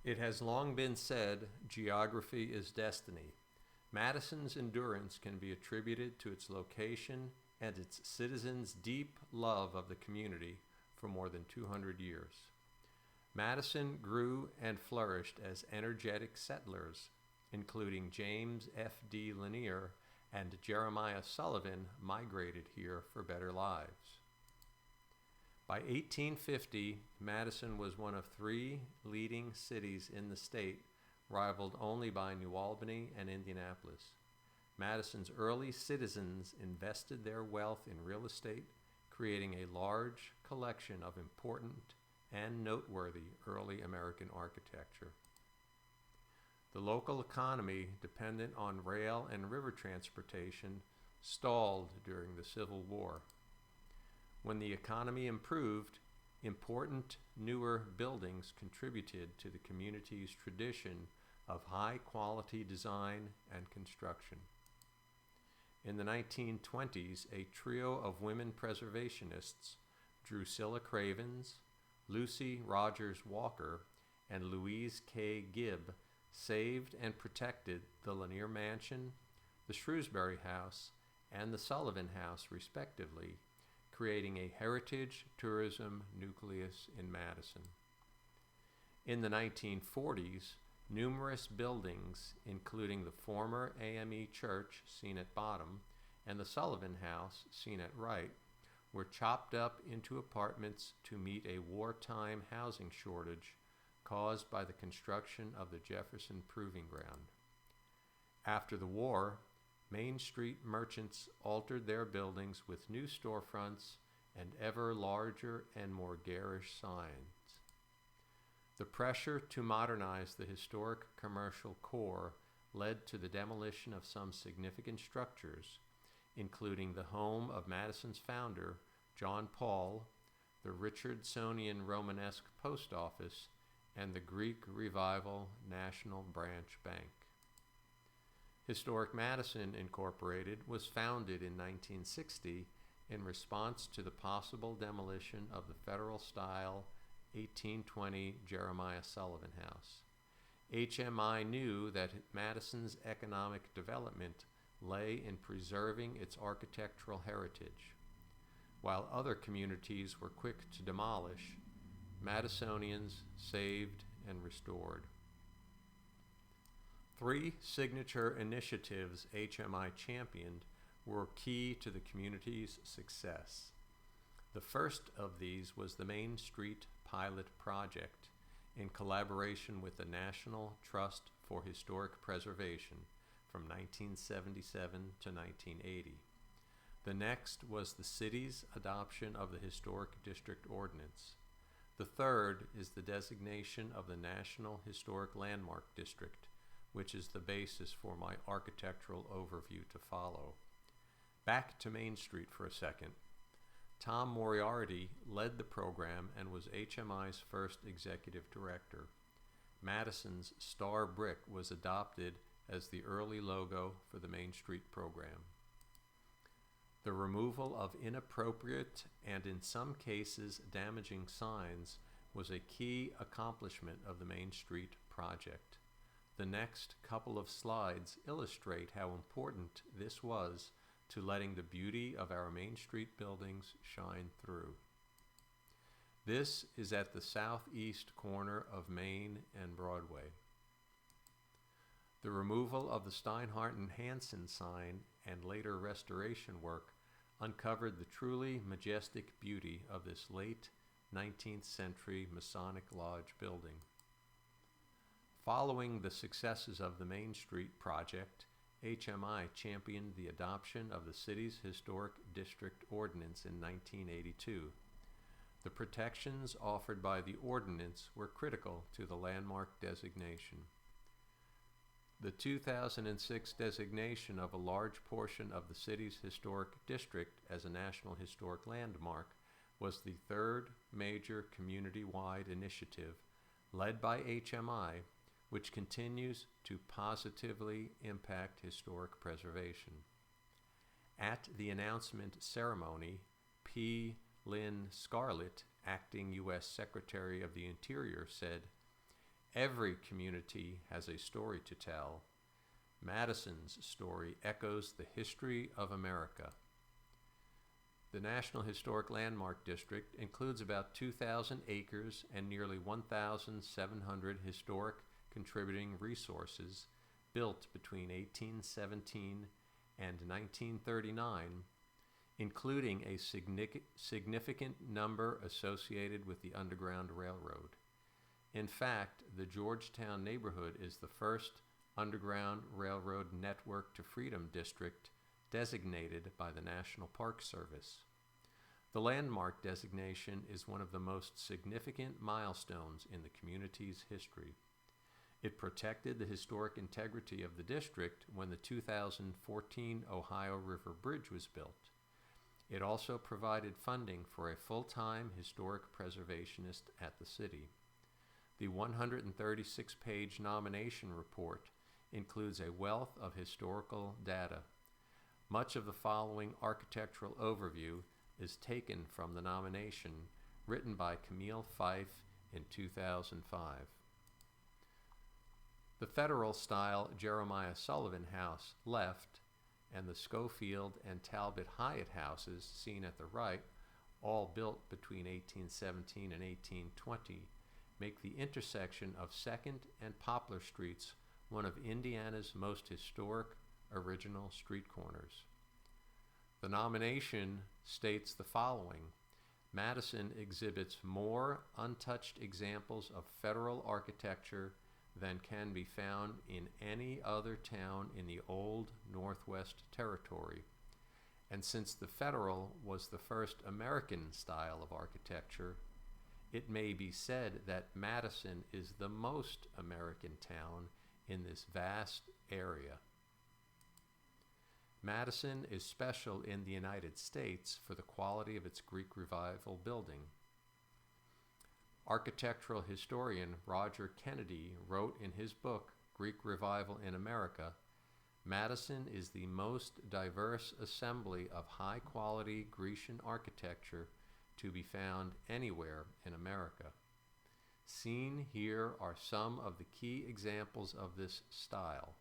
It has long been said geography is destiny. Madison's endurance can be attributed to its location and its citizens' deep love of the community for more than 200 years. Madison grew and flourished as energetic settlers, including James F.D. Lanier and Jeremiah Sullivan, migrated here for better lives. By 1850, Madison was one of three leading cities in the state, rivaled only by New Albany and Indianapolis. Madison's early citizens invested their wealth in real estate, creating a large collection of important and noteworthy early American architecture. The local economy, dependent on rail and river transportation, stalled during the Civil War. When the economy improved, important newer buildings contributed to the community's tradition of high-quality design and construction. In the 1920s, a trio of women preservationists, Drusilla Cravens, Lucy Rogers Walker, and Louise K. Gibb, saved and protected the Lanier Mansion, the Shrewsbury House, and the Sullivan House, respectively, creating a heritage tourism nucleus in Madison. In the 1940s, numerous buildings, including the former AME Church, seen at bottom, and the Sullivan House, seen at right, were chopped up into apartments to meet a wartime housing shortage caused by the construction of the Jefferson Proving Ground. After the war, Main Street merchants altered their buildings with new storefronts and ever larger and more garish signs. The pressure to modernize the historic commercial core led to the demolition of some significant structures, including the home of Madison's founder, John Paul, the Richardsonian Romanesque Post Office, and the Greek Revival National Branch Bank. Historic Madison, Incorporated, was founded in 1960 in response to the possible demolition of the federal-style 1820 Jeremiah Sullivan House. HMI knew that Madison's economic development lay in preserving its architectural heritage. While other communities were quick to demolish, Madisonians saved and restored. Three signature initiatives HMI championed were key to the community's success. The first of these was the Main Street Pilot Project, in collaboration with the National Trust for Historic Preservation from 1977 to 1980. The next was the city's adoption of the Historic District Ordinance. The third is the designation of the National Historic Landmark District, which is the basis for my architectural overview to follow. Back to Main Street for a second. Tom Moriarty led the program and was HMI's first executive director. Madison's star brick was adopted as the early logo for the Main Street program. The removal of inappropriate and in some cases damaging signs was a key accomplishment of the Main Street project. The next couple of slides illustrate how important this was to letting the beauty of our Main Street buildings shine through. This is at the southeast corner of Main and Broadway. The removal of the Steinhardt and Hansen sign and later restoration work uncovered the truly majestic beauty of this late 19th century Masonic Lodge building. Following the successes of the Main Street project, HMI championed the adoption of the city's Historic District Ordinance in 1982. The protections offered by the ordinance were critical to the landmark designation. The 2006 designation of a large portion of the city's historic district as a National Historic Landmark was the third major community-wide initiative led by HMI, which continues to positively impact historic preservation. At the announcement ceremony, P. Lynn Scarlett, acting U.S. Secretary of the Interior, said, Every community has a story to tell. Madison's story echoes the history of America. The National Historic Landmark District includes about 2,000 acres and nearly 1,700 historic contributing resources built between 1817 and 1939, including a significant number associated with the Underground Railroad. In fact, the Georgetown neighborhood is the first Underground Railroad Network to Freedom District designated by the National Park Service. The landmark designation is one of the most significant milestones in the community's history. It protected the historic integrity of the district when the 2014 Ohio River Bridge was built. It also provided funding for a full-time historic preservationist at the city. The 136-page nomination report includes a wealth of historical data. Much of the following architectural overview is taken from the nomination, written by Camille Fife in 2005. The Federal-style Jeremiah Sullivan House, left, and the Schofield and Talbot Hyatt houses, seen at the right, all built between 1817 and 1820, make the intersection of 2nd and Poplar Streets one of Indiana's most historic original street corners. The nomination states the following: Madison exhibits more untouched examples of federal architecture than can be found in any other town in the old Northwest Territory. And since the Federal was the first American style of architecture, it may be said that Madison is the most American town in this vast area. Madison is special in the United States for the quality of its Greek Revival building. Architectural historian Roger Kennedy wrote in his book, Greek Revival in America, Madison is the most diverse assembly of high-quality Grecian architecture to be found anywhere in America. Seen here are some of the key examples of this style.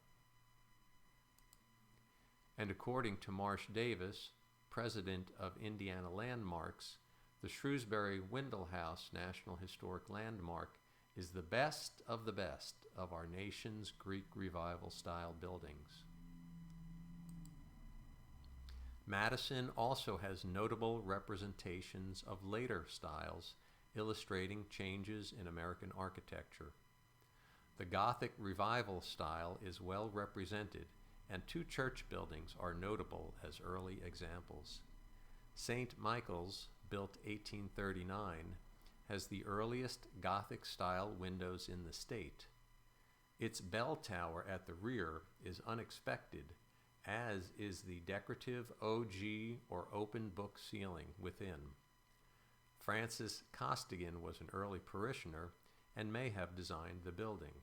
And according to Marsh Davis, president of Indiana Landmarks, the Shrewsbury Windle House National Historic Landmark is the best of our nation's Greek Revival style buildings. Madison also has notable representations of later styles, illustrating changes in American architecture. The Gothic Revival style is well represented, and 2 church buildings are notable as early examples. St. Michael's, built 1839, has the earliest Gothic-style windows in the state. Its bell tower at the rear is unexpected, as is the decorative ogee or open book ceiling within. Francis Costigan was an early parishioner and may have designed the building.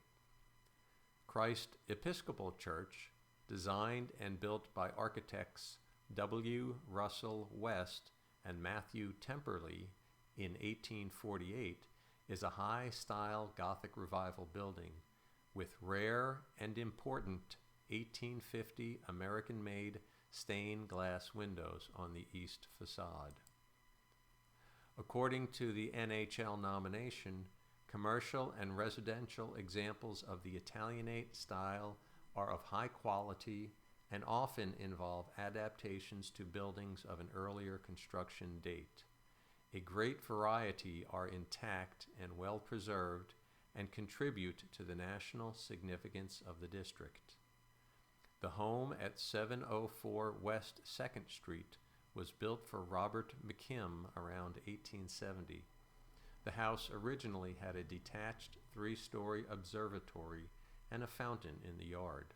Christ Episcopal Church, designed and built by architects W. Russell West and Matthew Temperley in 1848, is a high-style Gothic Revival building with rare and important 1850 American-made stained glass windows on the east facade. According to the NHL nomination, commercial and residential examples of the Italianate style are of high quality and often involve adaptations to buildings of an earlier construction date. A great variety are intact and well preserved and contribute to the national significance of the district. The home at 704 West 2nd Street was built for Robert McKim around 1870. The house originally had a detached 3-story observatory and a fountain in the yard.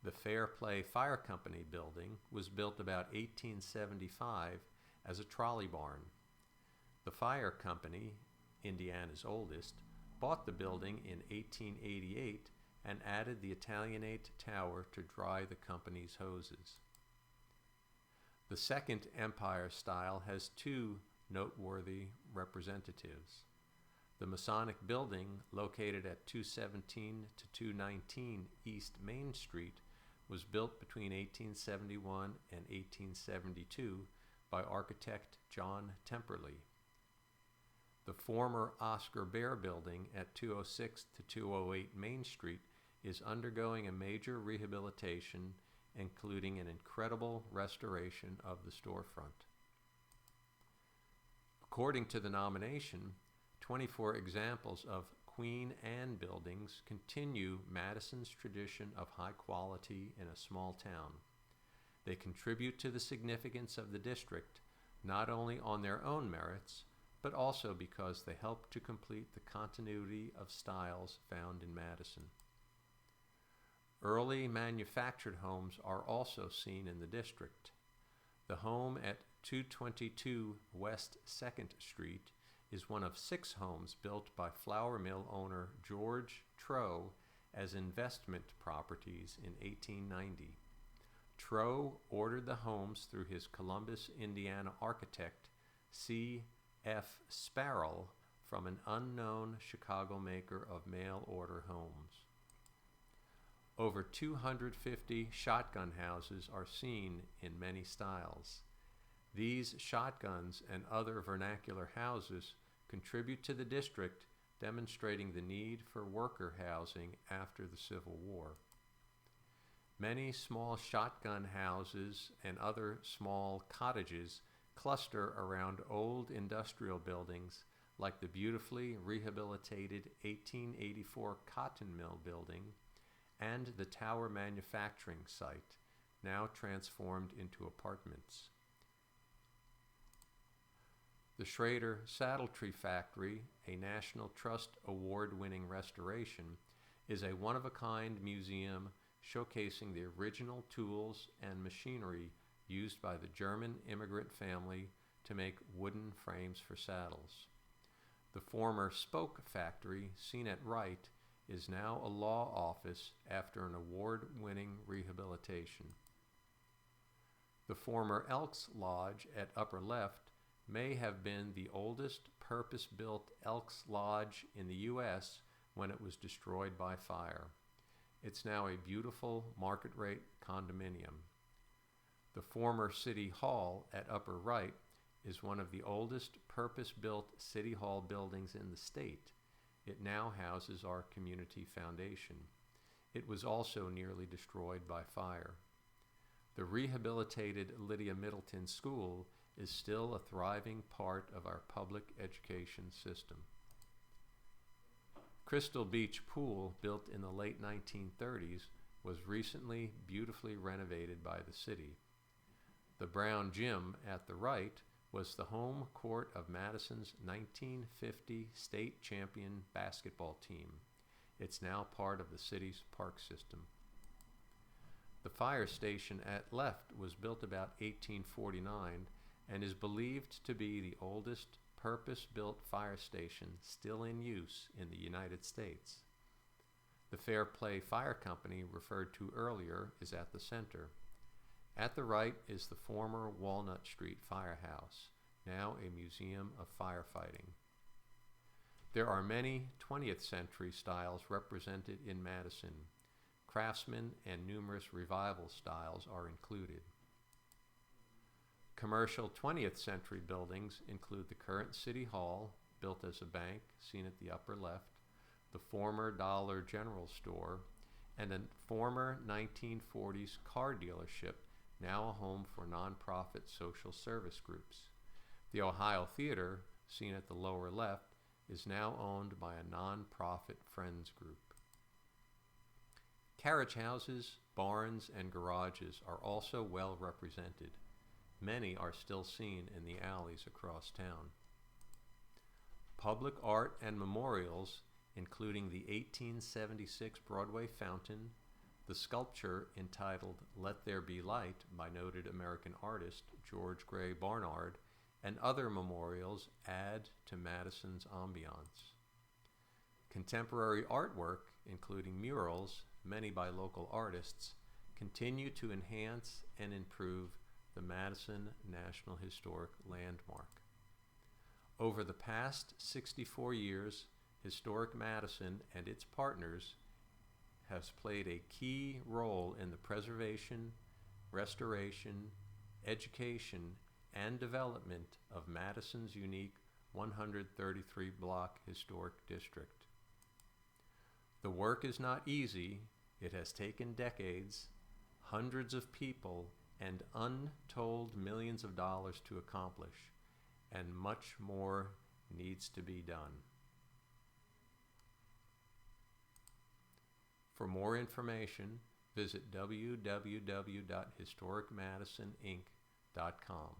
The Fairplay Fire Company building was built about 1875 as a trolley barn. The fire company, Indiana's oldest, bought the building in 1888 and added the Italianate tower to dry the company's hoses. The Second Empire style has 2 noteworthy representatives. The The Masonic Building, located at 217 to 219 East Main Street, was built between 1871 and 1872 by architect John Temperley. The former Oscar Bear Building at 206 to 208 Main Street is undergoing a major rehabilitation, including an incredible restoration of the storefront. According to the nomination, 24 examples of Queen Anne buildings continue Madison's tradition of high quality in a small town. They contribute to the significance of the district, not only on their own merits, but also because they help to complete the continuity of styles found in Madison. Early manufactured homes are also seen in the district. The home at 222 West 2nd Street is one of 6 homes built by flour mill owner George Troe as investment properties in 1890. Troe ordered the homes through his Columbus, Indiana architect C. F. Sparrow from an unknown Chicago maker of mail-order homes. Over 250 shotgun houses are seen in many styles. These shotguns and other vernacular houses contribute to the district, demonstrating the need for worker housing after the Civil War. Many small shotgun houses and other small cottages cluster around old industrial buildings like the beautifully rehabilitated 1884 Cotton Mill building and the Tower Manufacturing site, now transformed into apartments. The Schrader Saddle Tree Factory, a National Trust Award-winning restoration, is a one-of-a-kind museum showcasing the original tools and machinery used by the German immigrant family to make wooden frames for saddles. The former Spoke Factory, seen at right, is now a law office after an award-winning rehabilitation. The former Elks Lodge at upper left may have been the oldest purpose-built Elks Lodge in the U.S. when it was destroyed by fire. It's now a beautiful market-rate condominium. The former City Hall at upper right is one of the oldest purpose-built City Hall buildings in the state. It now houses our community foundation. It was also nearly destroyed by fire. The rehabilitated Lydia Middleton School is still a thriving part of our public education system. Crystal Beach Pool, built in the late 1930s, was recently beautifully renovated by the city. The Brown Gym at the right was the home court of Madison's 1950 state champion basketball team. It's now part of the city's park system. The fire station at left was built about 1849 and is believed to be the oldest purpose-built fire station still in use in the United States. The Fair Play Fire Company, referred to earlier, is at the center. At the right is the former Walnut Street Firehouse, now a museum of firefighting. There are many 20th century styles represented in Madison. Craftsman and numerous revival styles are included. Commercial 20th century buildings include the current City Hall, built as a bank, seen at the upper left, the former Dollar General Store, and a former 1940s car dealership, now a home for nonprofit social service groups. The Ohio Theater, seen at the lower left, is now owned by a nonprofit Friends group. Carriage houses, barns, and garages are also well represented. Many are still seen in the alleys across town. Public art and memorials, including the 1876 Broadway fountain, the sculpture entitled Let There Be Light by noted American artist George Gray Barnard, and other memorials add to Madison's ambiance. Contemporary artwork, including murals, many by local artists, continue to enhance and improve the Madison National Historic Landmark. Over the past 64 years, Historic Madison and its partners has played a key role in the preservation, restoration, education, and development of Madison's unique 133 block historic district. The work is not easy. It has taken decades, hundreds of people, and untold millions of dollars to accomplish, and much more needs to be done. For more information, visit www.historicmadisoninc.com.